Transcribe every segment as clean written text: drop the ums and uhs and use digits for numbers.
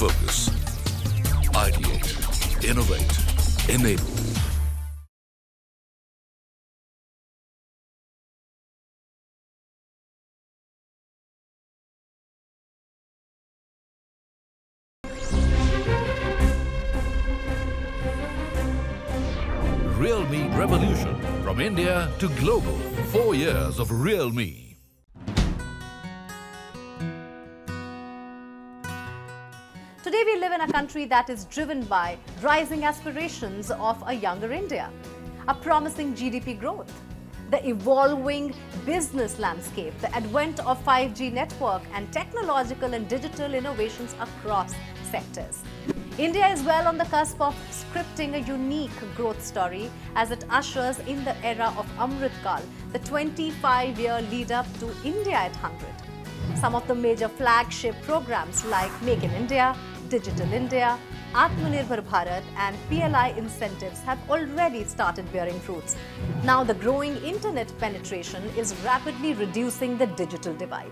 focus. Ideate, innovate, enable. Realme Revolution. From India to global. 4 years of Realme. Today we live in a country that is driven by rising aspirations of a younger India, a promising GDP growth, the evolving business landscape, the advent of 5G network and technological and digital innovations across sectors. India is well on the cusp of scripting a unique growth story as it ushers in the era of Amrit Kal, the 25-year lead up to India at 100. Some of the major flagship programs like Make in India, Digital India, Atmanirbhar Bharat and PLI incentives have already started bearing fruits. Now the growing internet penetration is rapidly reducing the digital divide.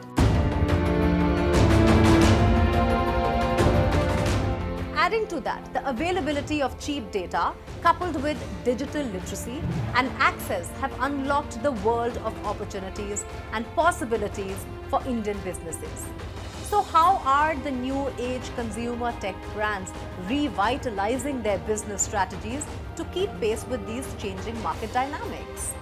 Adding to that, the availability of cheap data coupled with digital literacy and access have unlocked the world of opportunities and possibilities for Indian businesses. So how are the new age consumer tech brands revitalizing their business strategies to keep pace with these changing market dynamics?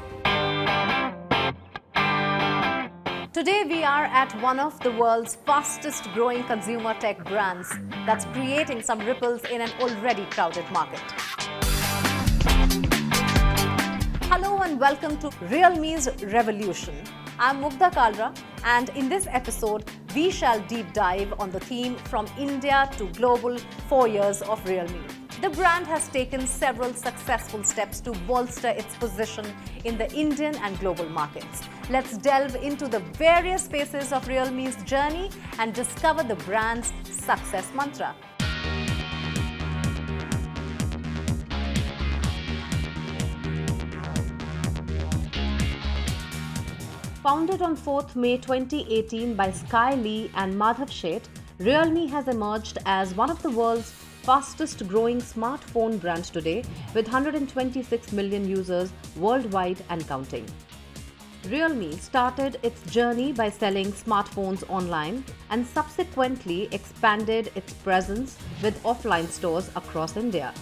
Today we are at one of the world's fastest growing consumer tech brands that's creating some ripples in an already crowded market. Hello and welcome to Realme's Revolution. I'm Mugdha Kalra and in this episode we shall deep dive on the theme from India to global 4 years of Realme. The brand has taken several successful steps to bolster its position in the Indian and global markets. Let's delve into the various phases of Realme's journey and discover the brand's success mantra. Founded on 4th May 2018 by Sky Lee and Madhav, Sheth, Realme has emerged as one of the world's fastest growing smartphone brand today with 126 million users worldwide and counting. Realme started its journey by selling smartphones online and subsequently expanded its presence with offline stores across India.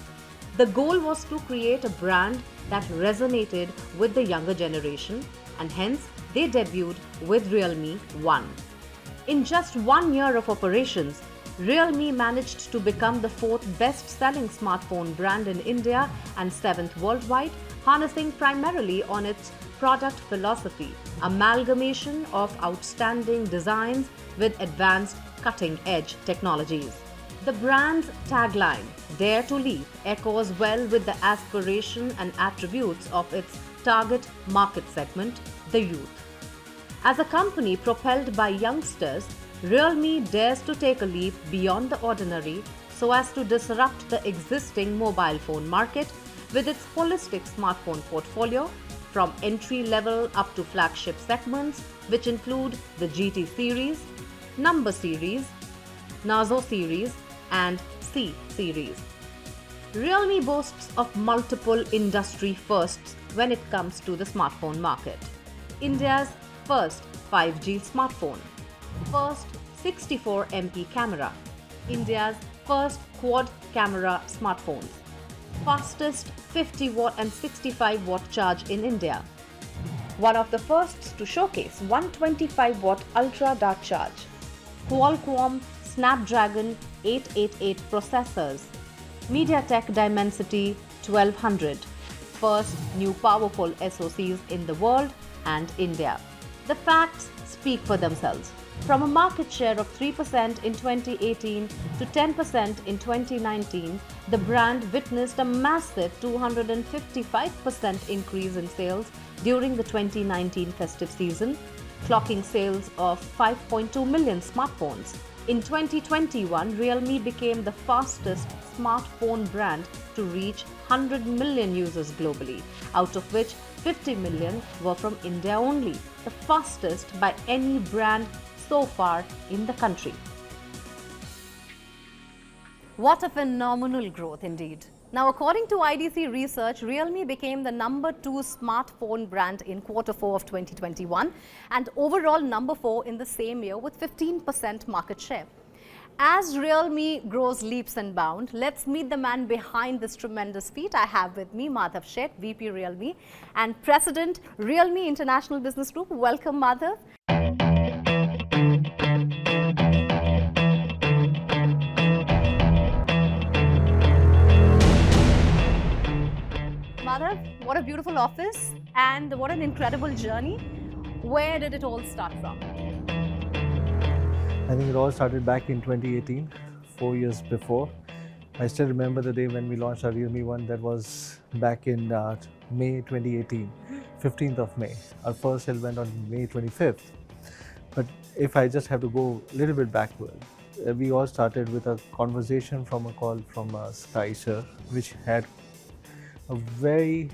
The goal was to create a brand that resonated with the younger generation and hence they debuted with Realme One. In just 1 year of operations, Realme managed to become the 4th best-selling smartphone brand in India and 7th worldwide, harnessing primarily on its product philosophy, amalgamation of outstanding designs with advanced cutting-edge technologies. The brand's tagline, Dare to Leap, echoes well with the aspiration and attributes of its target market segment, the youth. As a company propelled by youngsters, Realme dares to take a leap beyond the ordinary so as to disrupt the existing mobile phone market with its holistic smartphone portfolio from entry-level up to flagship segments which include the GT series, Number series, Nazo series and C series. Realme boasts of multiple industry firsts when it comes to the smartphone market. India's first 5G smartphone, first 64MP camera, India's first quad camera smartphones, fastest 50-watt and 65-watt charge in India, one of the first to showcase 125-watt ultra dark charge, Qualcomm Snapdragon 888 processors, MediaTek Dimensity 1200, first new powerful SoCs in the world and India. The facts speak for themselves. From a market share of 3% in 2018 to 10% in 2019, the brand witnessed a massive 255% increase in sales during the 2019 festive season, clocking sales of 5.2 million smartphones. In 2021, Realme became the fastest smartphone brand to reach 100 million users globally, out of which 50 million were from India only, the fastest by any brand so far in the country. What a phenomenal growth indeed. Now, according to IDC research, Realme became the #2 smartphone brand in Q4 of 2021 and overall #4 in the same year with 15% market share. As Realme grows leaps and bounds, let's meet the man behind this tremendous feat. I have with me Madhav Sheth, VP Realme and President, Realme International Business Group. Welcome, Madhav. Madhav, what a beautiful office and what an incredible journey. Where did it all start from? I think it all started back in 2018, 4 years before. I still remember the day when we launched our Realme One. That was back in May 2018, 15th of May. Our first sale went on May 25th. But if I just have to go a little bit backward, we all started with a conversation from a call from Sky Sir, which had a very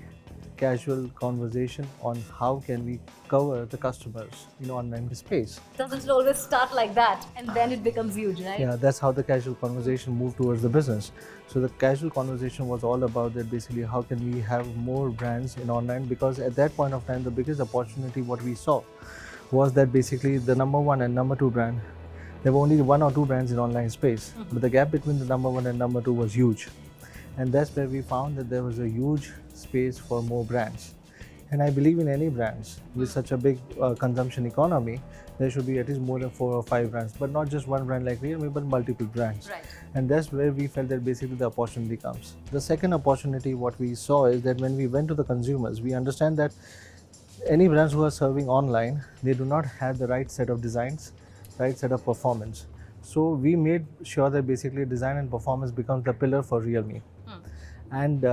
casual conversation on how can we cover the customers in online space. Doesn't it always start like that and then it becomes huge, right? Yeah, that's how the casual conversation moved towards the business. So the casual conversation was all about that basically how can we have more brands in online, because at that point of time the biggest opportunity what we saw was that basically the #1 and #2 brand, there were only 1 or 2 brands in online space, but the gap between the #1 and #2 was huge. And that's where we found that there was a huge space for more brands. And I believe in any brands with such a big consumption economy, there should be at least more than 4 or 5 brands, but not just one brand like Realme, but multiple brands. Right. And that's where we felt that basically the opportunity comes. The second opportunity what we saw is that when we went to the consumers, we understand that any brands who are serving online, they do not have the right set of designs, right set of performance. So we made sure that basically design and performance becomes the pillar for Realme. And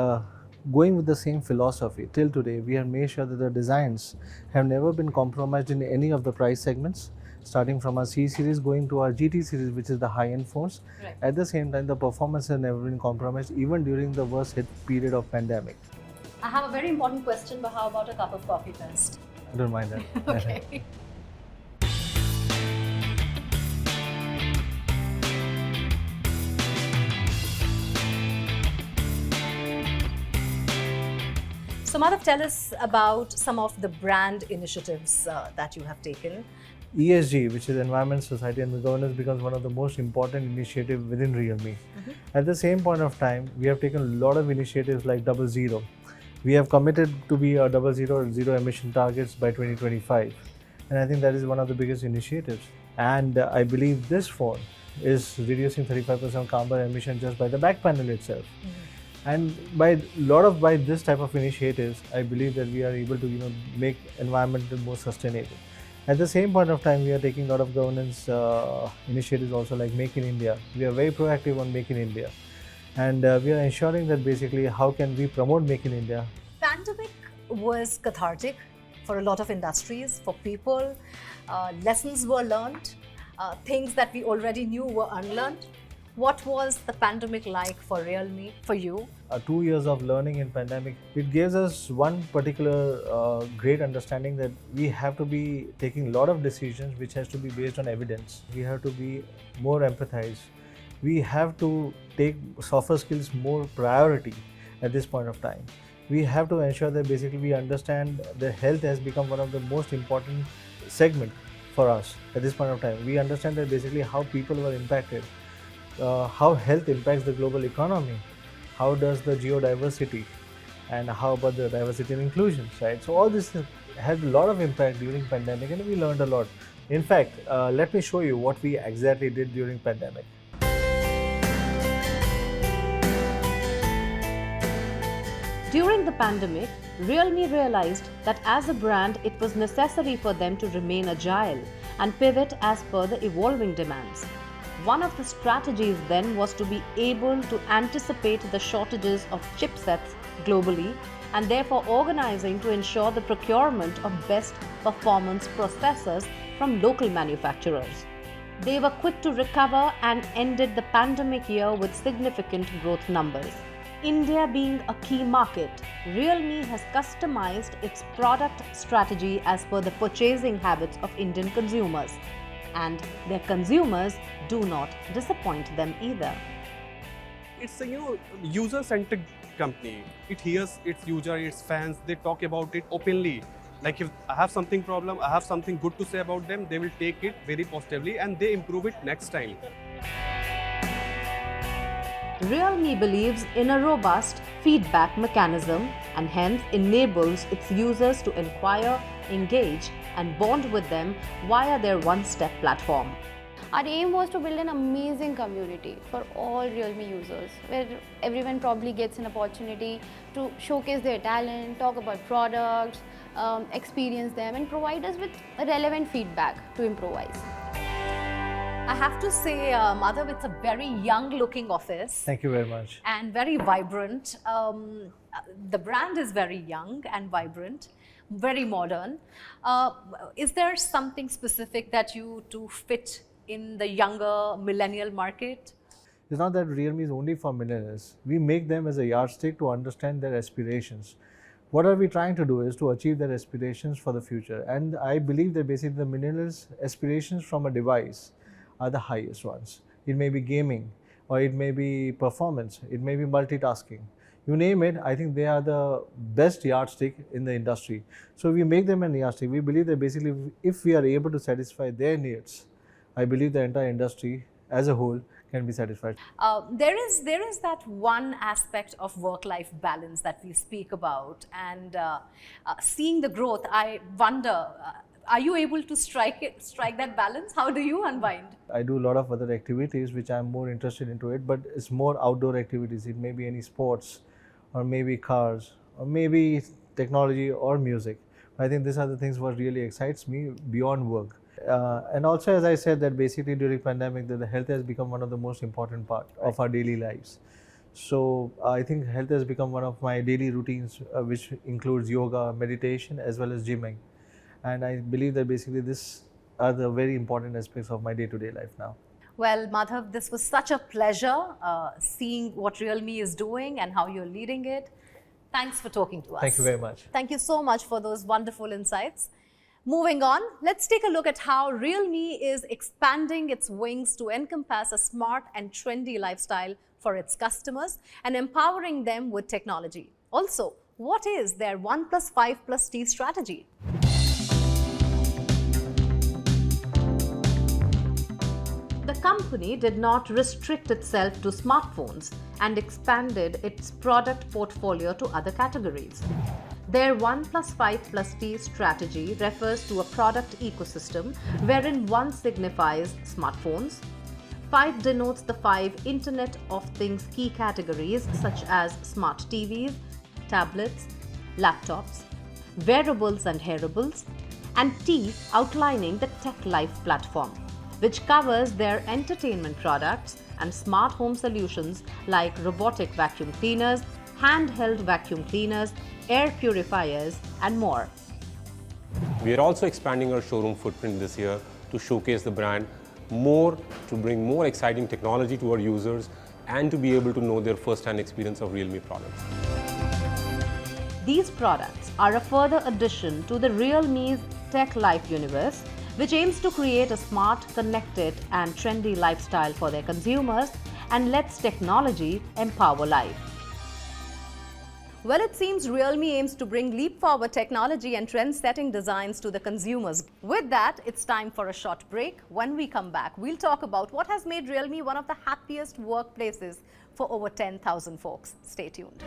going with the same philosophy till today, we have made sure that the designs have never been compromised in any of the price segments, starting from our C series going to our GT series, which is the high-end phones. Right. At the same time, the performance has never been compromised, even during the worst hit period of pandemic. I have a very important question, but how about a cup of coffee first? I don't mind that. Okay. So Madhav, tell us about some of the brand initiatives that you have taken. ESG, which is Environment, Society and Governance, becomes one of the most important initiatives within Realme. At the same point of time, we have taken a lot of initiatives like Double Zero. We have committed to be a Double Zero or zero emission targets by 2025. And I think that is one of the biggest initiatives. And I believe this phone is reducing 35% carbon emission just by the back panel itself. And by this type of initiatives, I believe that we are able to make environment more sustainable. At the same point of time, we are taking a lot of governance initiatives also, like Make in India. We are very proactive on Make in India, and we are ensuring that basically how can we promote Make in India. Pandemic was cathartic for a lot of industries, for people. Lessons were learned. Things that we already knew were unlearned. What was the pandemic like for Realme, for you? 2 years of learning in pandemic, it gives us one particular great understanding that we have to be taking a lot of decisions which has to be based on evidence. We have to be more empathized. We have to take softer skills more priority at this point of time. We have to ensure that basically we understand that health has become one of the most important segment for us at this point of time. We understand that basically how people were impacted. How health impacts the global economy, how does the geodiversity, and how about the diversity and inclusion, right? So all this had a lot of impact during pandemic, and we learned a lot. In fact, let me show you what we exactly did during pandemic. During the pandemic, Realme realized that as a brand, it was necessary for them to remain agile and pivot as per the evolving demands. One of the strategies then was to be able to anticipate the shortages of chipsets globally and therefore organizing to ensure the procurement of best performance processors from local manufacturers. They were quick to recover and ended the pandemic year with significant growth numbers. India being a key market, Realme has customized its product strategy as per the purchasing habits of Indian consumers. And their consumers do not disappoint them either. it's a user-centric company. It hears its user, its fans. They talk about it openly. Like if I have something problem, I have something good to say about them, they will take it very positively and they improve it next time. Realme believes in a robust feedback mechanism and hence enables its users to inquire, engage, and bond with them via their one-step platform. Our aim was to build an amazing community for all Realme users, where everyone probably gets an opportunity to showcase their talent, talk about products, experience them, and provide us with relevant feedback to improvise. I have to say, Madhav, it's a very young-looking office. Thank you very much. And very vibrant. The brand is very young and vibrant, very modern. Is there something specific that you do fit in the younger millennial market? It's not that Realme is only for millennials. We make them as a yardstick to understand their aspirations. What are we trying to do is to achieve their aspirations for the future. And I believe that basically the millennials' aspirations from a device are the highest ones. It may be gaming, or it may be performance, it may be multitasking. You name it, I think they are the best yardstick in the industry. So we make them a yardstick. We believe that basically if we are able to satisfy their needs, I believe the entire industry as a whole can be satisfied. There is that one aspect of work-life balance that we speak about, and seeing the growth, I wonder, are you able to strike that balance? How do you unwind? I do a lot of other activities which I'm more interested into it, but it's more outdoor activities. It may be any sports, or maybe cars, or maybe technology or music. I think these are the things what really excites me beyond work. And also, as I said, that basically during pandemic, that the health has become one of the most important part of our daily lives. So I think health has become one of my daily routines, which includes yoga, meditation, as well as gymming. And I believe that basically these are the very important aspects of my day-to-day life now. Well, Madhav, this was such a pleasure seeing what Realme is doing and how you're leading it. Thanks for talking to us. Thank you very much. Thank you so much for those wonderful insights. Moving on, let's take a look at how Realme is expanding its wings to encompass a smart and trendy lifestyle for its customers and empowering them with technology. Also, what is their 1+5+T strategy? The company did not restrict itself to smartphones and expanded its product portfolio to other categories. Their 1+5+T strategy refers to a product ecosystem wherein 1 signifies smartphones, 5 denotes the 5 Internet of Things key categories such as smart TVs, tablets, laptops, wearables and hearables, and T outlining the Tech Life platform, which covers their entertainment products and smart home solutions like robotic vacuum cleaners, handheld vacuum cleaners, air purifiers, and more. We are also expanding our showroom footprint this year to showcase the brand more, to bring more exciting technology to our users, and to be able to know their first-hand experience of Realme products. These products are a further addition to the Realme's Tech Life universe, which aims to create a smart, connected, and trendy lifestyle for their consumers and lets technology empower life. Well, it seems Realme aims to bring leap-forward technology and trend-setting designs to the consumers. With that, it's time for a short break. When we come back, we'll talk about what has made Realme one of the happiest workplaces for over 10,000 folks. Stay tuned.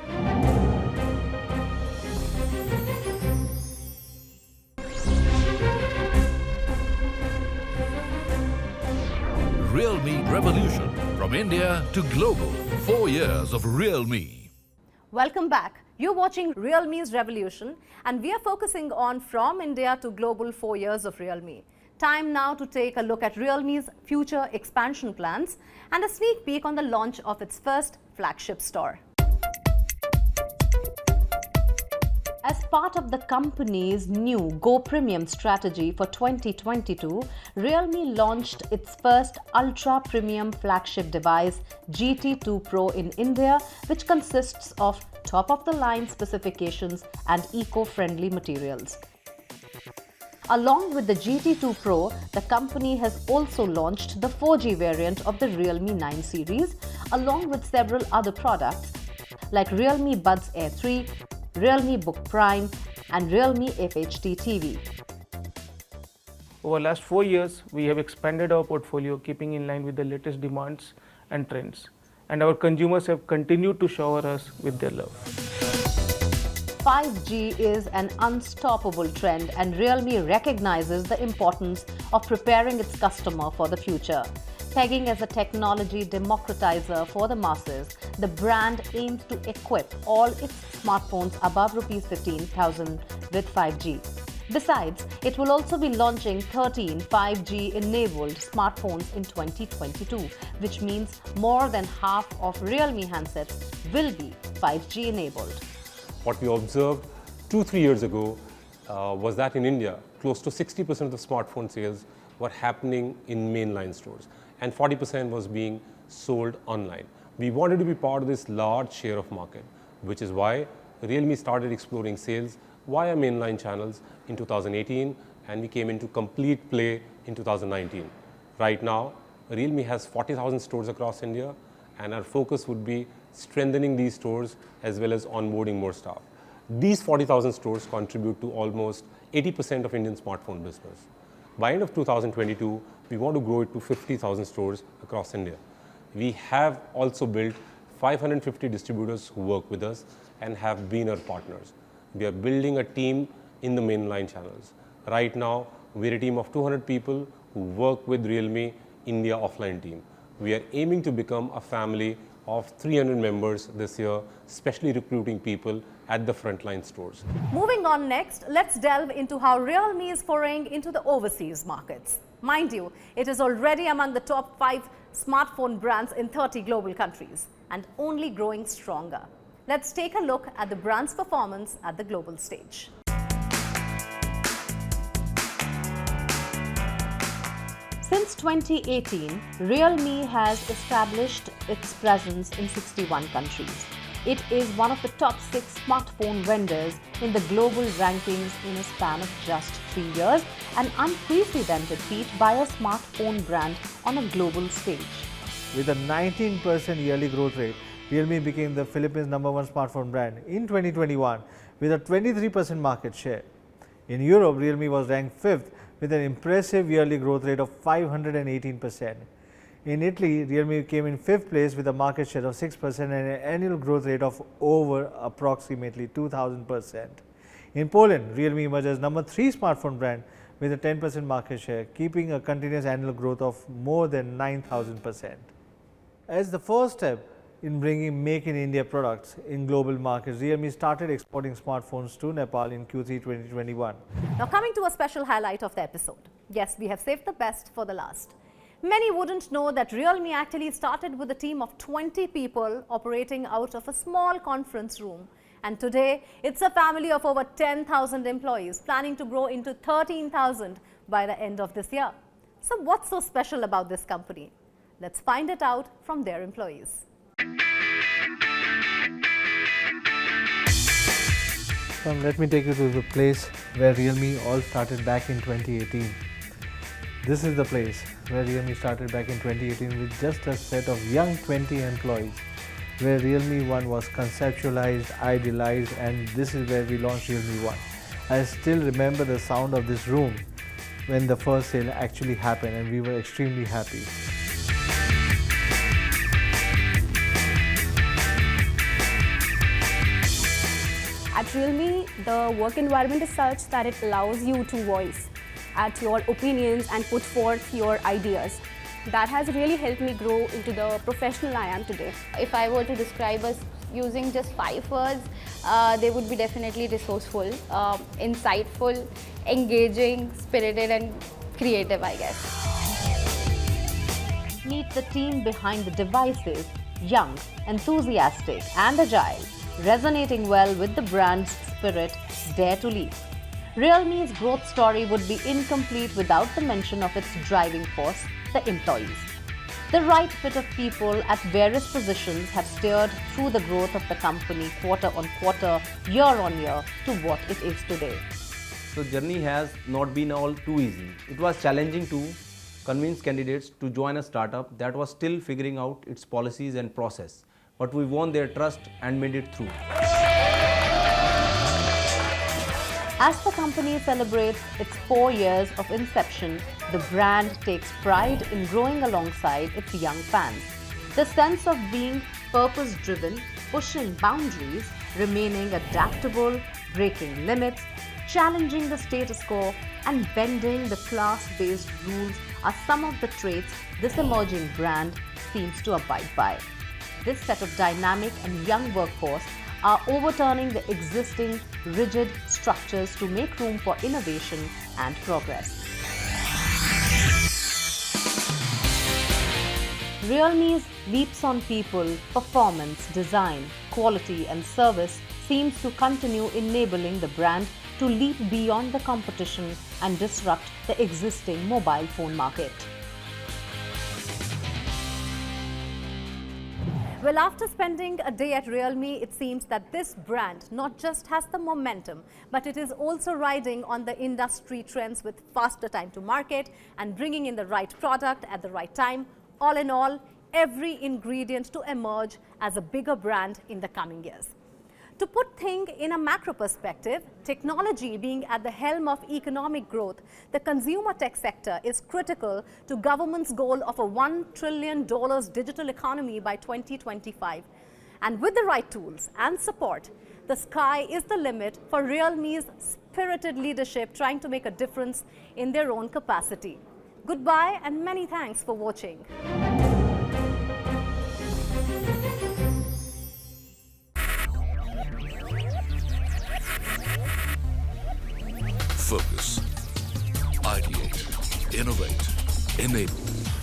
Realme Revolution. From India to global. 4 years of Realme. Welcome back. You're watching Realme's Revolution, and we are focusing on from India to global 4 years of Realme. Time now to take a look at Realme's future expansion plans and a sneak peek on the launch of its first flagship store. As part of the company's new Go Premium strategy for 2022, Realme launched its first ultra-premium flagship device, GT2 Pro in India, which consists of top-of-the-line specifications and eco-friendly materials. Along with the GT2 Pro, the company has also launched the 4G variant of the Realme 9 series, along with several other products like Realme Buds Air 3, Realme Book Prime, and Realme FHD TV. Over the last 4 years, we have expanded our portfolio, keeping in line with the latest demands and trends. And our consumers have continued to shower us with their love. 5G is an unstoppable trend, and Realme recognizes the importance of preparing its customer for the future. Pegging as a technology democratizer for the masses, the brand aims to equip all its smartphones above Rs 15,000 with 5G. Besides, it will also be launching 13 5G-enabled smartphones in 2022, which means more than half of Realme handsets will be 5G-enabled. What we observed 2-3 years ago was that in India, close to 60% of the smartphone sales were happening in mainline stores, and 40% was being sold online. We wanted to be part of this large share of market, which is why Realme started exploring sales via mainline channels in 2018, and we came into complete play in 2019. Right now, Realme has 40,000 stores across India, and our focus would be strengthening these stores as well as onboarding more staff. These 40,000 stores contribute to almost 80% of Indian smartphone business. By end of 2022, we want to grow it to 50,000 stores across India. We have also built 550 distributors who work with us and have been our partners. We are building a team in the mainline channels. Right now, we're a team of 200 people who work with Realme India offline team. We are aiming to become a family of 300 members this year, especially recruiting people at the frontline stores. Moving on next, let's delve into how Realme is foraying into the overseas markets. Mind you, it is already among the top 5 smartphone brands in 30 global countries and only growing stronger. Let's take a look at the brand's performance at the global stage. Since 2018, Realme has established its presence in 61 countries. It is one of the top 6 smartphone vendors in the global rankings in a span of just 3 years, an unprecedented feat by a smartphone brand on a global stage. With a 19% yearly growth rate, Realme became the Philippines' #1 smartphone brand in 2021 with a 23% market share. In Europe, Realme was ranked 5th with an impressive yearly growth rate of 518%. In Italy, Realme came in 5th place with a market share of 6% and an annual growth rate of over approximately 2000%. In Poland, Realme emerged as #3 smartphone brand with a 10% market share, keeping a continuous annual growth of more than 9000%. As the first step in bringing Make in India products in global markets, Realme started exporting smartphones to Nepal in Q3 2021. Now coming to a special highlight of the episode. Yes, we have saved the best for the last. Many wouldn't know that Realme actually started with a team of 20 people operating out of a small conference room. And today, it's a family of over 10,000 employees, planning to grow into 13,000 by the end of this year. So what's so special about this company? Let's find it out from their employees. Let me take you to the place where Realme all started back in 2018. This is the place where Realme started back in 2018 with just a set of young 20 employees, where Realme One was conceptualized, idealized, and this is where we launched Realme One. I still remember the sound of this room when the first sale actually happened, and we were extremely happy. At Realme, the work environment is such that it allows you to voice at your opinions and put forth your ideas. That has really helped me grow into the professional I am today. If I were to describe us using just 5 words, they would be definitely resourceful, insightful, engaging, spirited and creative, I guess. Meet the team behind the devices, young, enthusiastic and agile, resonating well with the brand's spirit, Dare to Lead. Realme's growth story would be incomplete without the mention of its driving force, the employees. The right fit of people at various positions have steered through the growth of the company quarter on quarter, year on year to what it is today. So journey has not been all too easy. It was challenging too, convince candidates to join a startup that was still figuring out its policies and process. But we won their trust and made it through. As the company celebrates its 4 years of inception, the brand takes pride in growing alongside its young fans. The sense of being purpose-driven, pushing boundaries, remaining adaptable, breaking limits, challenging the status quo, and bending the class-based rules are some of the traits this emerging brand seems to abide by. This set of dynamic and young workforce are overturning the existing rigid structures to make room for innovation and progress. Realme's leaps on people, performance, design, quality and service seems to continue enabling the brand to leap beyond the competition and disrupt the existing mobile phone market. Well, after spending a day at Realme, it seems that this brand not just has the momentum, but it is also riding on the industry trends with faster time to market and bringing in the right product at the right time. All in all, every ingredient to emerge as a bigger brand in the coming years. To put things in a macro perspective, technology being at the helm of economic growth, the consumer tech sector is critical to government's goal of a $1 trillion digital economy by 2025. And with the right tools and support, the sky is the limit for Realme's spirited leadership trying to make a difference in their own capacity. Goodbye and many thanks for watching. Focus, ideate, innovate, enable.